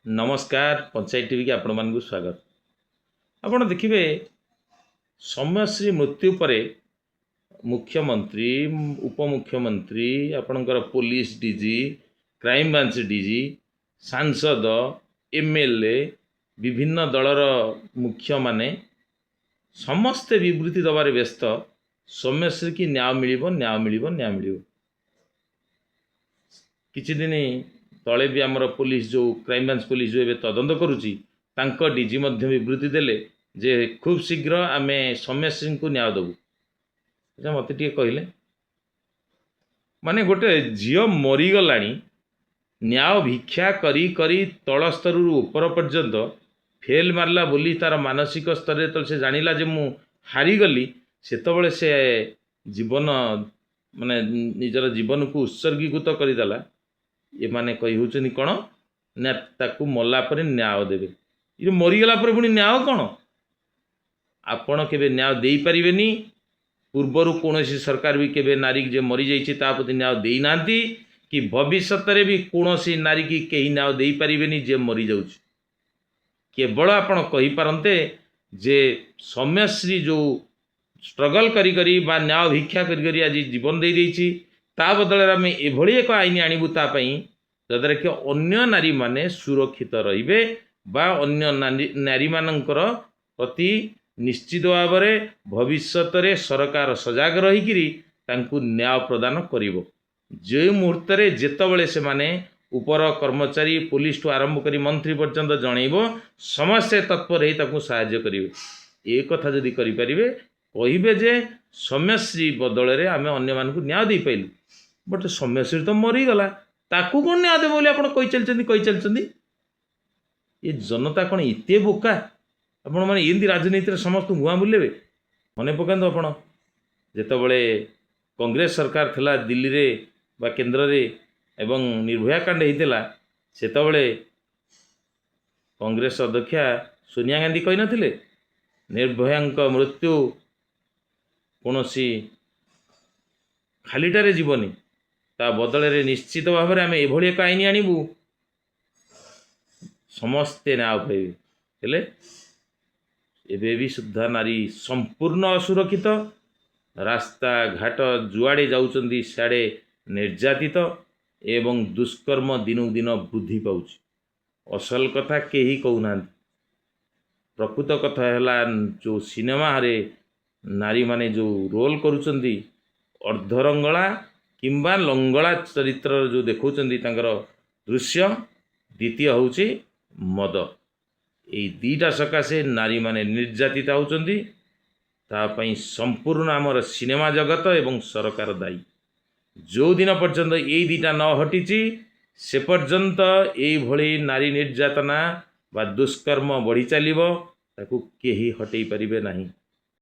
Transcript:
नमस्कार पंचायत टीवी के आपण मानक स्वागत। आपण देखिए समयश्री मृत्यु पर मुख्यमंत्री उपमुख्यमंत्री आपणकर police DG crime branch DG सांसद एमएलए विभिन्न दलर मुख्य माने समस्ते विवृत्ति दबार व्यस्त समयश्री की न्याय मिलिबो न्याय मिलिबो न्याय मिलिबो। किछि दिन तले भी आमर पुलिस जो क्राइम ब्रांच पुलिस जो तदंत करुच्ची डीजी विवृत्ति देले जे खूब शीघ्र आम समयश्री को न्याय देबू। अच्छा मत कहले माने गोटे झील मरीगला न्याय भिक्षा करी करी तल स्तर ऊपर पर्यंत फेल मारला बोली तार मानसिक स्तर तो से जानिला जे मु हारीगली सेतबले से जीवन माने निजर जीवन को उत्सर्गीकृत करदेला। ये माने कही होचनी कौन ना ताकू मल्ला पर न्याय देवे ये मरीगला पर पुणी न्याय कौन आपण केबे न्याय दे पारिबेनी। पूर्वर कौन सरकार भी केबे नारी जे मरी जाइए प्रति न्याय दे नांती कि भविष्य भी कौन नारी की कहीं न्याय दे पारिबेनी जे मरी जाउछ। केवल आपण कहि पारंते जे समयश्री जो स्ट्रगल करी करी बा न्याय भिक्षा करी करी आज जीवन दे देइछि ता बदल आम एभली एक आईन आणबू तापाई जद्वारा कि अन्य नारी माने सुरक्षित रहिबे बा अन्य नारी मानकर प्रति निश्चित भाव में भविष्यत रे सरकार सजग रहीकि तांकु न्याय प्रदान करिवो। जो मुहूर्त रे जेतबेले से माने ऊपर कर्मचारी पुलिस ठू आरंभ करी मंत्री पर्यंत जनइबो समस्ते तत्पर ही ताकु सहाय्य करिवे। ए कथा जदि करि परिबे कहिबे जे समयश्री बदल रे आमे अन्य मानकु न्याय दे पाइलु बट समयश्री तो मरीगला ताकू कौन न्याय देव बोली आपण कही चलती। ये जनता कौन एते बोका आपण मैंने एमती राजनीति समस्त भुआ बुलेबे। मन पकात आपण जितेबले कांग्रेस सरकार थिला दिल्ली रे बा केंद्र रे एवं निर्भया कांड होता सेतबले कांग्रेस अध्यक्षा सोनिया गांधी कही नथिले निर्भया मृत्यु कौन खालीटारे जीवनी ता बदल रे निश्चित भाव में आम एभली एक आईन आणबू समस्ते न्याय पाइबे। हेले एबे भी सुद्धा नारी संपूर्ण असुरक्षित रास्ता घाट जुआड़े जाउचंदी सियाड़े निर्यातित एवं दुष्कर्म दिनू दिन वृद्धि पाउछ। असल कथा केही कहूना प्रकृत कथा है जो सिनेमा रे नारी माने जो रोल करुचंदी अर्धरंगला किंबा लंगला चरित्र जो देखौचंदी तांकर दृश्य द्वितीय होउची मद यही दीटा सकाशे नारी माने निर्यातित होउचंदी तापई संपूर्ण आमर सिनेमा जगत एवं सरकार दायी। जो दिन पर्यंत यही दीटा न हटिची से पर्यंत यही भली नारी निर्यातना बा दुष्कर्म बढ़ी चलिबो ताकू केही हटई परिबे नहीं।